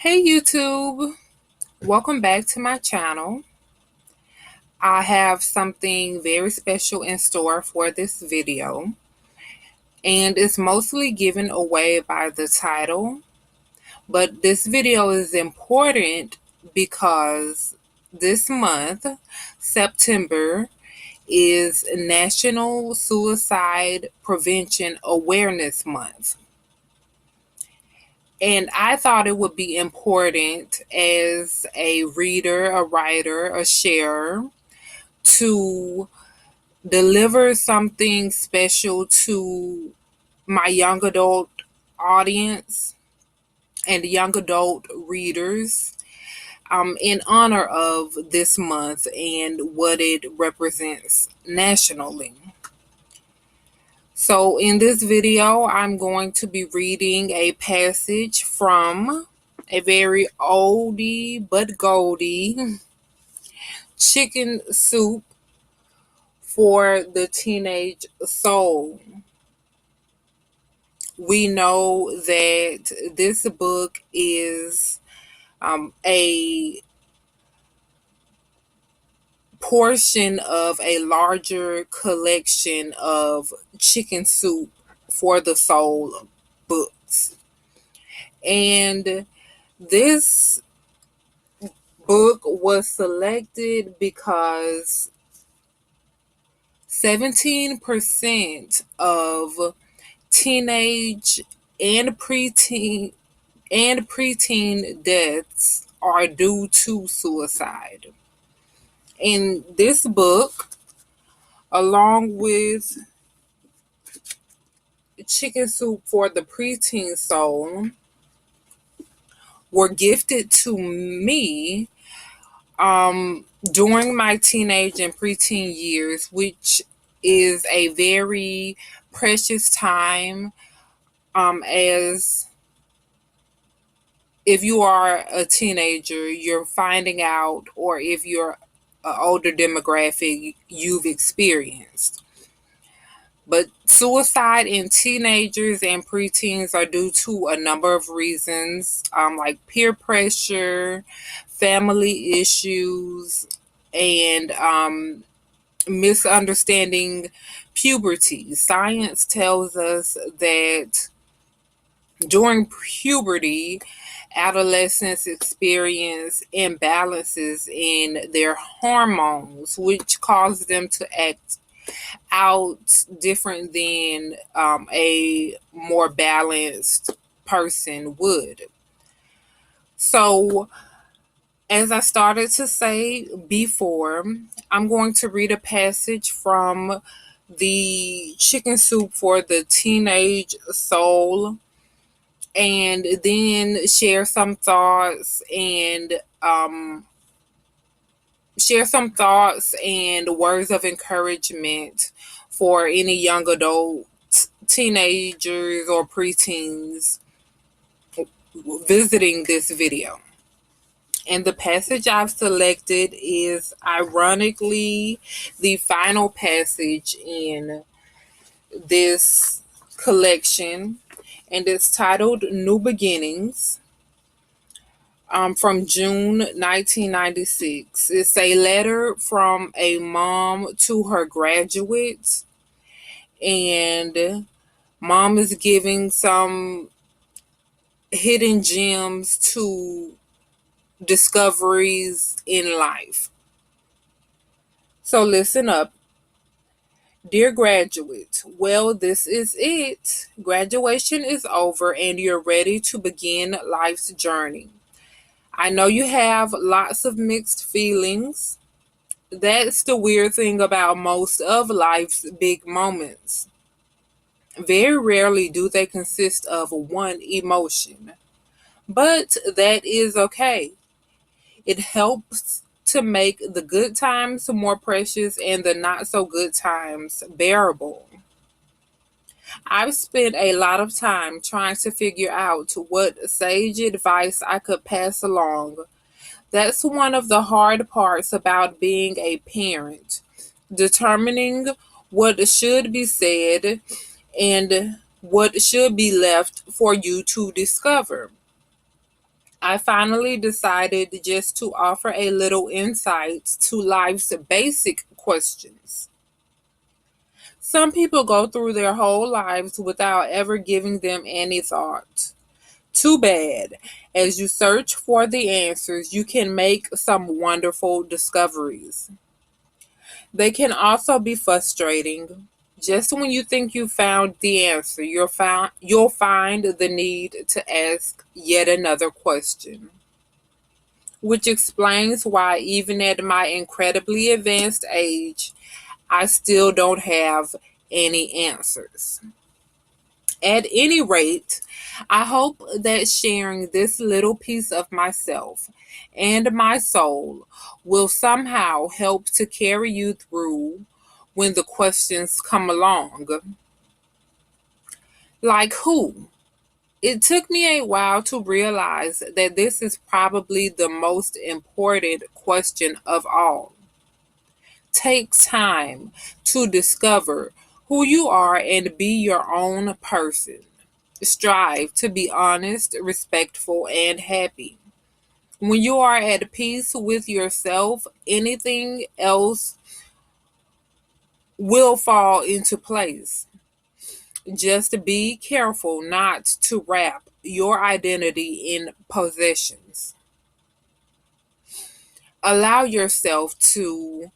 Hey YouTube, welcome back to my channel. I have something very special in store for this video, and it's mostly given away by the title, but this video is important because this month, September, is National Suicide Prevention Awareness Month. And I thought it would be important as a reader, a writer, a sharer to deliver something special to my young adult audience and young adult readers in honor of this month and what it represents nationally. So in this video, I'm going to be reading a passage from a very oldie but goldie Chicken Soup for the Teenage Soul. We know that this book is a portion of a larger collection of Chicken Soup for the Soul books. And this book was selected because 17% of teenage and preteen deaths are due to suicide. In this book, along with Chicken Soup for the Preteen Soul, were gifted to me during my teenage and preteen years, which is a very precious time, as if you are a teenager, you're finding out, or if you're an older demographic, you've experienced. But suicide in teenagers and preteens are due to a number of reasons, like peer pressure, family issues, and misunderstanding puberty. Science tells us that during puberty, adolescents experience imbalances in their hormones, which cause them to act out different than a more balanced person would. So, as I started to say before, I'm going to read a passage from the Chicken Soup for the Teenage Soul, and then share some thoughts and words of encouragement for any young adults, teenagers, or preteens visiting this video. And the passage I've selected is ironically the final passage in this collection, and it's titled New Beginnings, from June 1996. It's a letter from a mom to her graduates, and mom is giving some hidden gems to discoveries in life. So listen up. Dear graduate, well, this is it. Graduation is over and you're ready to begin life's journey. I know you have lots of mixed feelings. That's the weird thing about most of life's big moments. Very rarely do they consist of one emotion, but that is okay. It helps to make the good times more precious and the not so good times bearable. I've spent a lot of time trying to figure out what sage advice I could pass along. That's one of the hard parts about being a parent, determining what should be said and what should be left for you to discover. I finally decided just to offer a little insight to life's basic questions. Some people go through their whole lives without ever giving them any thought. Too bad. As you search for the answers, you can make some wonderful discoveries. They can also be frustrating. Just when you think you found the answer, you'll find the need to ask yet another question, which explains why, even at my incredibly advanced age, I still don't have any answers. At any rate, I hope that sharing this little piece of myself and my soul will somehow help to carry you through when the questions come along. Like who? It took me a while to realize that this is probably the most important question of all. Take time to discover who you are and be your own person. Strive to be honest, respectful, and happy. When you are at peace with yourself, anything else will fall into place. Just be careful not to wrap your identity in possessions. Allow yourself to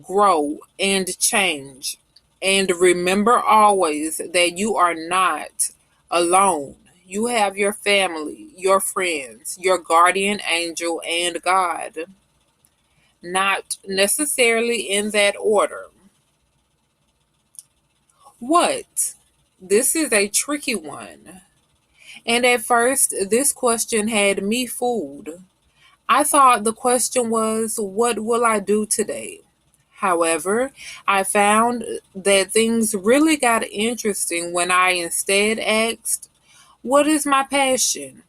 grow and change. And remember always that you are not alone. You have your family, your friends, your guardian angel, and God. Not necessarily in that order. What? This is a tricky one. And at first, this question had me fooled. I thought the question was, what will I do today? However, I found that things really got interesting when I instead asked, what is my passion?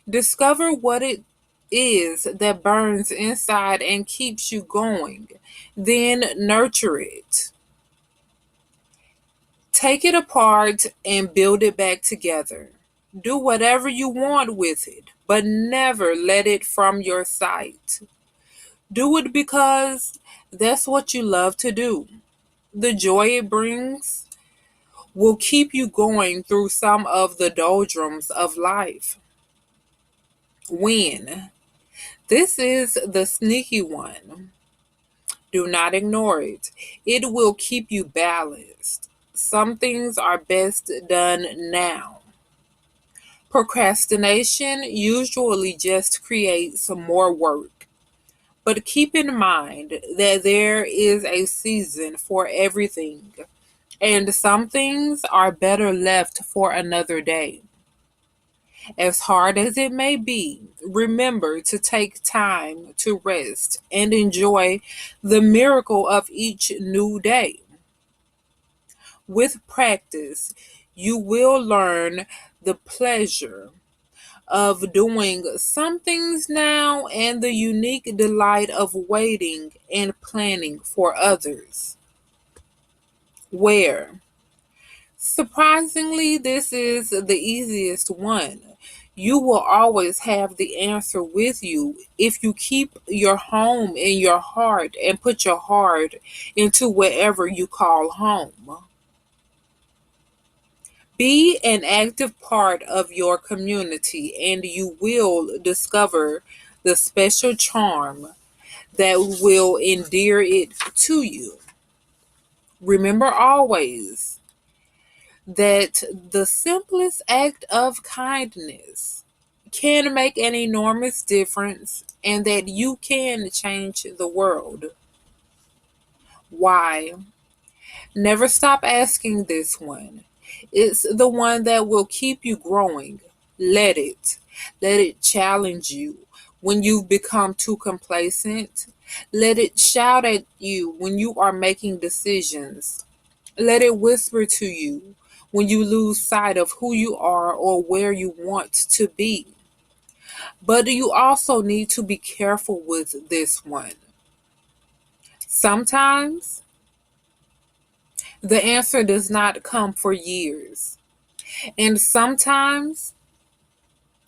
Discover what it is that burns inside and keeps you going. Then nurture it. Take it apart and build it back together. Do whatever you want with it, but never let it from your sight. Do it because that's what you love to do. The joy it brings will keep you going through some of the doldrums of life. When? This is the sneaky one. Do not ignore it. It will keep you balanced. Some things are best done now. Procrastination usually just creates some more work. But keep in mind that there is a season for everything, and some things are better left for another day. As hard as it may be, remember to take time to rest and enjoy the miracle of each new day. With practice, you will learn the pleasure of doing some things now and the unique delight of waiting and planning for others. Where? Surprisingly, this is the easiest one. You will always have the answer with you if you keep your home in your heart and put your heart into wherever you call home. Be an active part of your community, and you will discover the special charm that will endear it to you. Remember always that the simplest act of kindness can make an enormous difference and that you can change the world. Why? Never stop asking this one. It's the one that will keep you growing. Let it. Let it challenge you when you've become too complacent. Let it shout at you when you are making decisions. Let it whisper to you when you lose sight of who you are or where you want to be. But you also need to be careful with this one. Sometimes the answer does not come for years. And sometimes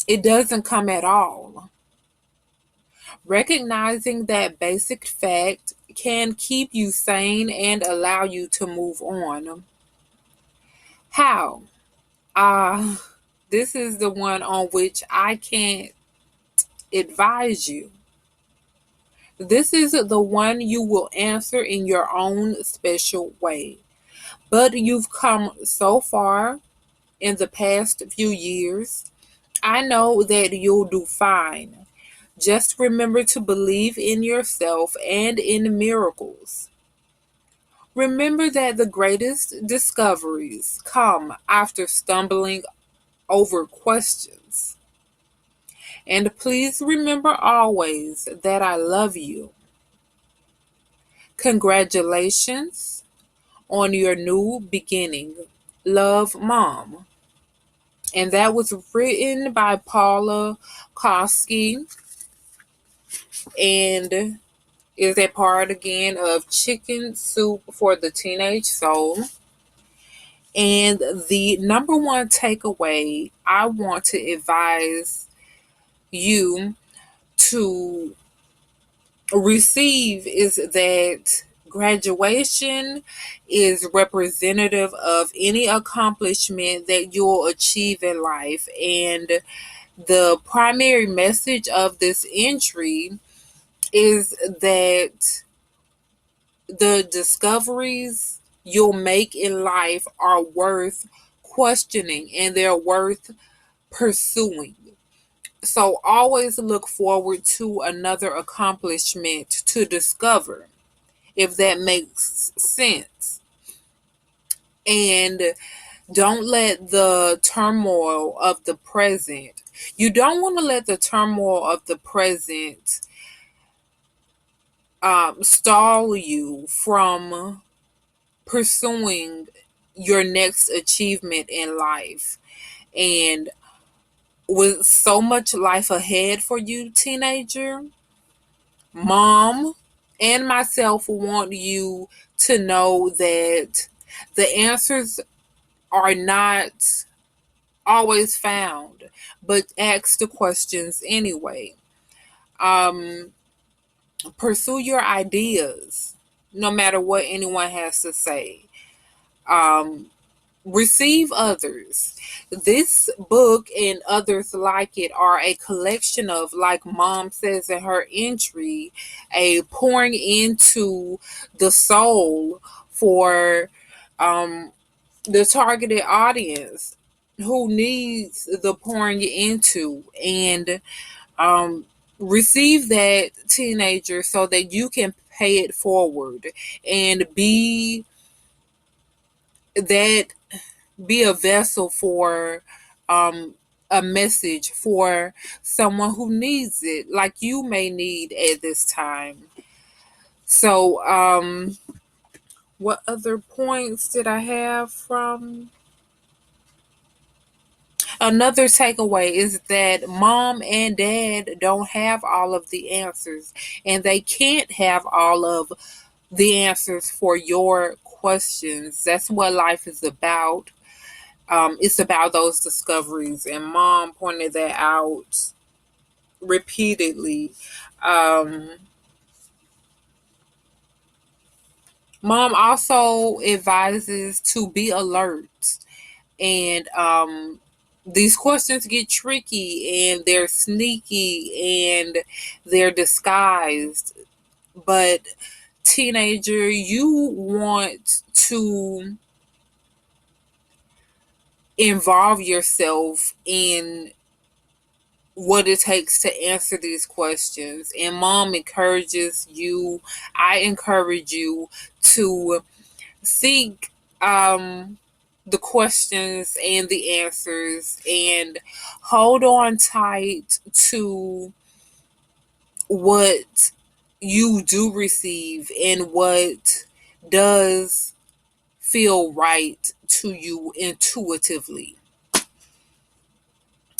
It doesn't come at all. Recognizing that basic fact can keep you sane and allow you to move on. How? This is the one on which I can't advise you. This is the one you will answer in your own special way. But you've come so far in the past few years. I know that you'll do fine. Just remember to believe in yourself and in miracles. Remember that the greatest discoveries come after stumbling over questions. And please remember always that I love you. Congratulations on your new beginning. Love, Mom. And that was written by Paula Koski and is a part again of Chicken Soup for the Teenage Soul. And the number one takeaway I want to advise you to receive is that graduation is representative of any accomplishment that you'll achieve in life. And the primary message of this entry is that the discoveries you'll make in life are worth questioning and they're worth pursuing. So always look forward to another accomplishment to discover, if that makes sense. And don't let the turmoil of the present, you don't want to let the turmoil of the present stall you from pursuing your next achievement in life. And with so much life ahead for you, teenager, Mom and myself want you to know that the answers are not always found, but ask the questions anyway. Um, Pursue your ideas, no matter what anyone has to say. Um, Receive others. This book and others like it are a collection of, like Mom says in her entry, a pouring into the soul for um, the targeted audience who needs the pouring into. And um, receive that, teenager, so that you can pay it forward and that be a vessel for a message for someone who needs it, like you may need at this time. So, what other points did I have from? Another takeaway is that mom and dad don't have all of the answers, and they can't have all of the answers for your questions. That's what life is about. It's about those discoveries, and Mom pointed that out repeatedly. Um, Mom also advises to be alert, and these questions get tricky, and they're sneaky, and they're disguised. But teenager, you want to involve yourself in what it takes to answer these questions. And Mom encourages you, I encourage you to seek the questions and the answers and hold on tight to what you do receive and what does feel right to you intuitively.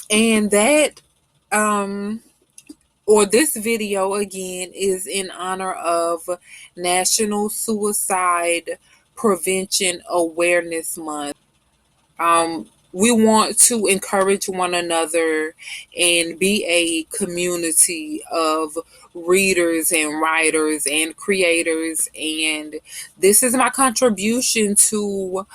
And that or this video again is in honor of National Suicide Prevention Awareness Month. We want to encourage one another and be a community of readers and writers and creators. And this is my contribution to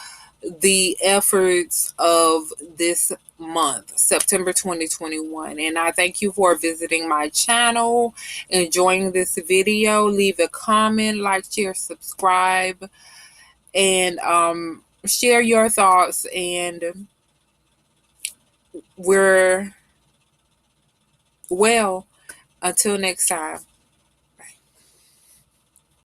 the efforts of this month, September 2021. And I thank you for visiting my channel, enjoying this video. Leave a comment, like, share, subscribe, and share your thoughts. And we're well until next time.